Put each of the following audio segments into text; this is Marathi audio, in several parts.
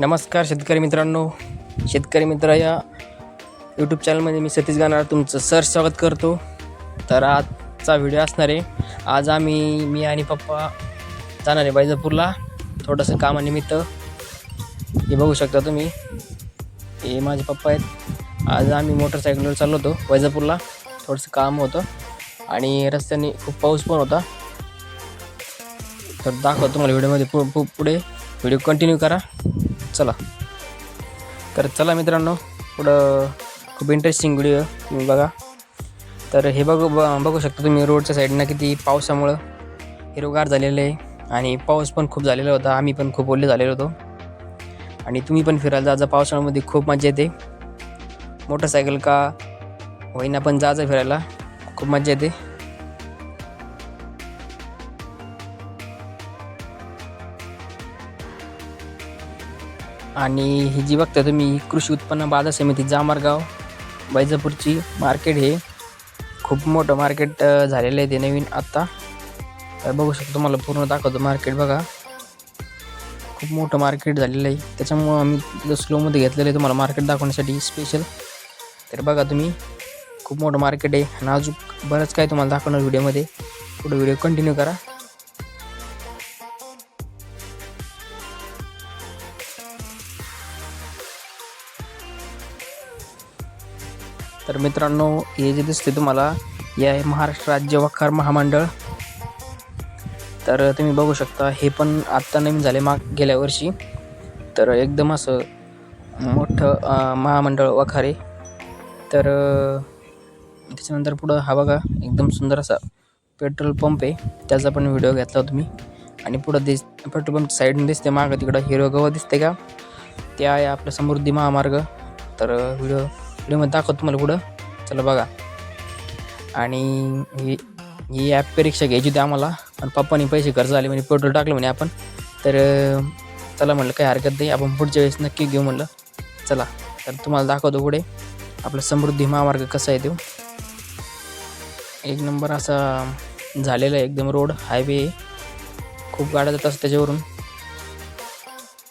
नमस्कार शेतकरी मित्रांनो. शेतकरी मित्र या यूट्यूब चॅनलमध्ये मी सतीश गाणार तुमचं स्वागत करतो. तर आजचा व्हिडिओ असणार आहे. आज मी आणि पप्पा जाणार आहे वैजापूरला थोडंसं कामानिमित्त. हे बघू शकता तुम्ही, हे माझे पप्पा आहेत. आज आम्ही मोटरसायकलवर चाललो होतो वैजापूरला. थोडंसं काम होतं आणि रस्त्याने खूप पाऊस पण होता. तर दाखवतो तुम्हाला व्हिडिओमध्ये. पुढे व्हिडिओ कंटिन्यू करा. चला मित्रांनो, पुढं खूप इंटरेस्टिंग व्हिडिओ तुम्ही बघा. तर हे बघू शकता तुम्ही, रोडच्या साईडनं किती पावसामुळं हिरवगार झालेलं आहे आणि पाऊस पण खूप झालेला होता. आम्ही पण खूप ओले झालेलो होतो आणि तुम्ही पण फिरायला जा. पावसाळ्यामध्ये खूप मजा येते. मोटरसायकल का होईना पण जा फिरायला, खूप मजा येते. आणि ही जी बघता तुम्ही, कृषी उत्पन्न बाजार समिती जामरगाव वैजापूरची मार्केट. हे खूप मोठं मार्केट झालेलं आहे ते नवीन आत्ता. तर बघू शकतो, तुम्हाला पूर्ण दाखवतो मार्केट. बघा, खूप मोठं मार्केट झालेलं आहे. त्याच्यामुळं आम्ही तिथं स्लोमध्ये घेतलेलं आहे तुम्हाला मार्केट दाखवण्यासाठी स्पेशल. तर बघा तुम्ही, खूप मोठं मार्केट आहे आणि अजून बरंच काय तुम्हाला दाखवणार व्हिडिओमध्ये. पुढे व्हिडिओ कंटिन्यू करा. तर मित्रांनो, हे जे दिसते तुम्हाला, हे आहे महाराष्ट्र राज्य वखार महामंडळ. तर तुम्ही बघू शकता, हे पण आत्ता नवीन झाले गेल्या वर्षी. तर एकदम असं मोठं महामंडळ वखार आहे. तर त्याच्यानंतर पुढं हा बघा, एकदम सुंदर असा पेट्रोल पंप आहे. त्याचा पण व्हिडिओ घेतला तुम्ही. आणि पुढं पेट्रोल पंपच्या साईडने दिसते मागं तिकडं हिरवं गवत दिसते का, ते आहे आपलं समृद्धी महामार्ग. तर व्हिडिओमध्ये दाखवतो तुम्हाला पुढं. चला बघा. आणि ही ॲप परीक्षा घ्यायची होती आम्हाला, पण पप्पानी पैसे खर्च झाले म्हणजे पेट्रोल टाकलं म्हणे आपण. तर चला म्हणलं काही हरकत नाही, आपण पुढच्या वेळेस नक्की घेऊ म्हणलं. चला, तर तुम्हाला दाखवतो पुढे आपला समृद्धी महामार्ग कसा आहे तो. एक नंबर असा झालेला आहे, एकदम रोड हायवे. खूप गाड्या जात असतात त्याच्यावरून.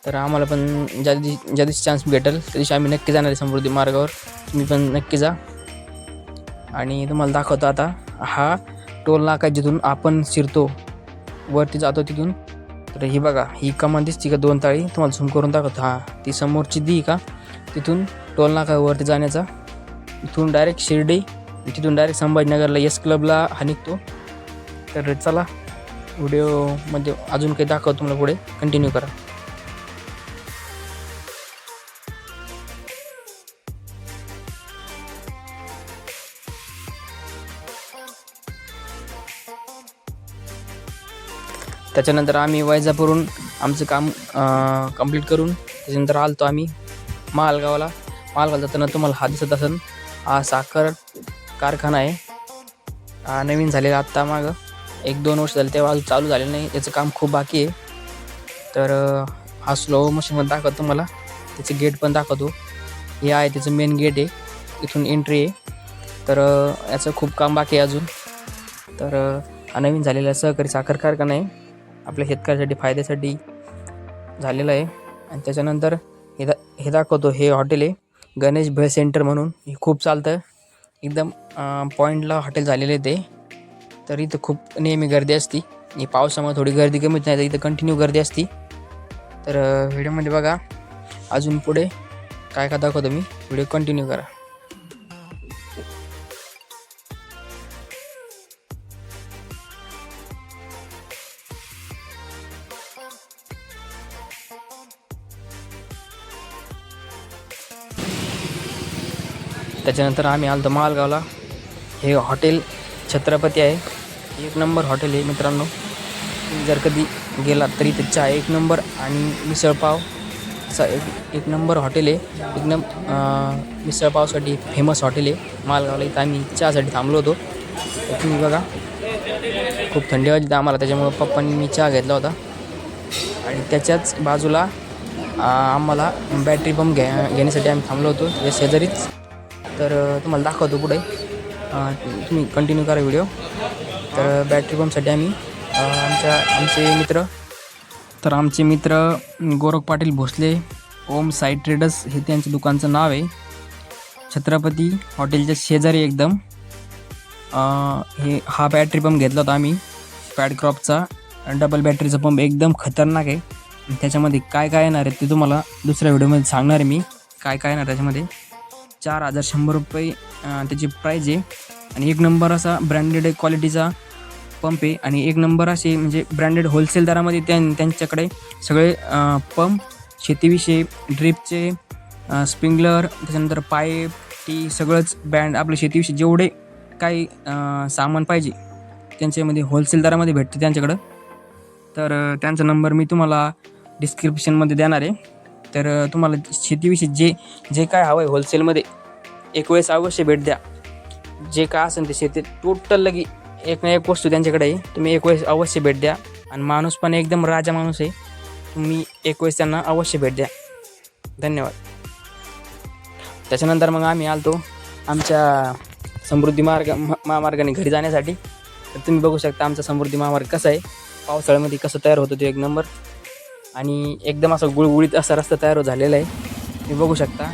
तर आम्हाला पण ज्या दिवशी चान्स भेटेल त्या दिवशी आम्ही नक्की जाणार आहे समृद्धी मार्गावर. तुम्ही पण नक्की जा. आणि तुम्हाला दाखवतो आता, हा टोल नाका जिथून आपण शिरतो वरती जातो तिथून. तर ही बघा, ही कमान दिसते का दोन ताळी, तुम्हाला झूम करून दाखवतो. ती समोरची दी का, तिथून टोल नाका वरती जाण्याचा. इथून डायरेक्ट शिर्डी, तिथून डायरेक्ट संभाजीनगरला एस क्लबला हा निघतो. तर चला, व्हिडिओमध्ये अजून काही दाखवतो तुम्हाला, पुढे कंटिन्यू करा. त्याच्यानंतर आम्ही वैजापूरहून आमचं काम कंप्लीट करून त्याच्यानंतर आलतो आम्ही मालगावला. जाताना तुम्हाला हा दिसत असेल, हा साखर कारखाना आहे. हा नवीन झालेला आत्ता मागं 1-2 वर्ष झाले, तेव्हा अजून चालू झालेलं नाही. त्याचं काम खूप बाकी आहे. तर हा स्लो मशीनमध्ये दाखवतो तुम्हाला, त्याचं गेट पण दाखवतो. हे आहे त्याचं मेन गेट आहे, इथून एंट्री आहे. तर याचं खूप काम बाकी आहे अजून. तर हा नवीन झालेला सहकारी साखर कारखाना आहे, आपल्या शेतकऱ्यासाठी फायद्यासाठी झालेलं आहे. आणि त्याच्यानंतर हे दाखवतो, हे हॉटेल आहे गणेश भेळ सेंटर म्हणून. हे खूप चालतं, एकदम पॉईंटला हॉटेल झालेलं आहे ते. तर इथं खूप नेहमी गर्दी असते. ही पावसामुळे थोडी गर्दी कमीच नाही, तर इथं कंटिन्यू गर्दी असते. तर व्हिडिओमध्ये बघा अजून पुढे काय दाखवतो मी, व्हिडिओ कंटिन्यू करा. त्याच्यानंतर आम्ही आलो मालगावला. हे हॉटेल छत्रपती आहे, 1 नंबर हॉटेल आहे मित्रांनो. जर कधी गेलात तरी इथं चहा 1 नंबर आणि मिसळपाव असा एक नंबर हॉटेल आहे. एकदम मिसळपावसाठी फेमस हॉटेल आहे मालगावला. इथं आम्ही चहासाठी थांबलो होतो. तर तुम्ही बघा, खूप थंडी वाजली आम्हाला, त्याच्यामुळं पप्पांनी मी चहा घेतला होता. आणि त्याच्याच बाजूला आम्हाला बॅटरी पंप घेण्यासाठी आम्ही थांबलो होतो, या शेजारीच. तर तुम्हाला दाखवतो पुढे, तुम्ही कंटिन्यू करा व्हिडिओ. तर बॅटरी पंपसाठी आम्ही आमचे मित्र गोरख पाटील भोसले ओम साई ट्रेडर्स हे त्यांच्या दुकानचं नाव आहे. छत्रपती हॉटेलच्या शेजारी एकदम. हा बॅटरी पंप घेतला होता आम्ही पॅडक्रॉपचा. डबल बॅटरीचा पंप एकदम खतरनाक आहे. त्याच्यामध्ये काय काय येणार आहे ते तुम्हाला दुसऱ्या व्हिडिओमध्ये सांगणार आहे मी. काय काय येणार त्याच्यामध्ये. 4100 रुपये त्याची प्राईज आहे. आणि एक नंबर असा ब्रँडेड क्वालिटीचा पंप आहे. आणि एक नंबर असे म्हणजे ब्रँडेड होलसेल दरामध्ये त्यांच्याकडे सगळे पंप, शेतीविषयी, ड्रिपचे, स्प्रिंकलर, त्याच्यानंतर पाईप, टी सगळंच आपल्या शेतीविषयी जेवढे काही सामान पाहिजे त्यांच्यामध्ये होलसेल दरामध्ये भेटते त्यांच्याकडं. तर त्यांचा नंबर मी तुम्हाला डिस्क्रिप्शनमध्ये देणार आहे. तर तुम्हाला शेतीविषयी जे काय हवं आहे होलसेलमध्ये एक वेळेस अवश्य भेट द्या. जे काय असेल ते शेती टोटल लगी एक ना एक वस्तू त्यांच्याकडे आहे. तुम्ही एक वेळेस अवश्य भेट द्या. आणि माणूस पण एकदम राजा माणूस आहे. तुम्ही एक वेळेस त्यांना अवश्य भेट द्या. धन्यवाद. त्याच्यानंतर मग आम्ही आलतो आमच्या समृद्धी महामार्गाने घरी जाण्यासाठी. तर तुम्ही बघू शकता आमचा समृद्धी महामार्ग कसा आहे. पावसाळ्यामध्ये कसं तयार होतो ते एक नंबर. आणि एकदम असं गुळगुळीत असा रस्ता तयार झालेला आहे तुम्ही बघू शकता.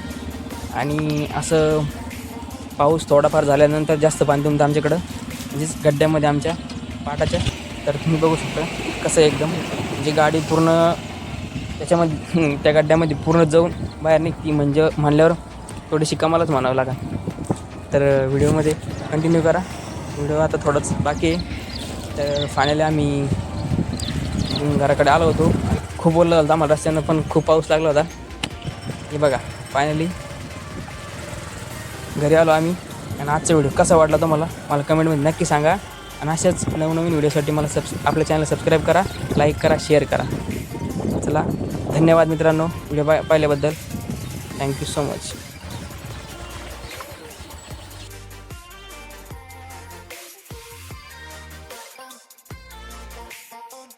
आणि असं पाऊस थोडाफार झाल्यानंतर जास्त पाणी तुमचं आमच्याकडं म्हणजेच गड्ड्यामध्ये आमच्या पाटाच्या. तर तुम्ही बघू शकता कसं एकदम म्हणजे गाडी पूर्ण त्याच्यामध्ये त्या गड्ड्यामध्ये पूर्ण जाऊन बाहेर निघती. म्हणजे म्हणल्यावर थोडीशी कमालच म्हणावं लागेल. तर व्हिडिओमध्ये कंटिन्यू करा. व्हिडिओ आता थोडंच बाकी आहे. तर फायनली आम्ही घराकडे आलो होतो. खूप बोललं झालं आम्हाला रस्त्यानं, पण खूप पाऊस लागला होता. हे बघा फायनली घरी आलो आम्ही. आणि आजचा व्हिडिओ कसा वाटला तुम्हाला मला कमेंटमध्ये नक्की सांगा. आणि अशाच नवनवीन व्हिडिओसाठी मला आपल्या चॅनल सबस्क्राईब करा, लाईक करा, शेअर करा. चला धन्यवाद मित्रांनो व्हिडिओ पाहिल्याबद्दल. Thank you so much.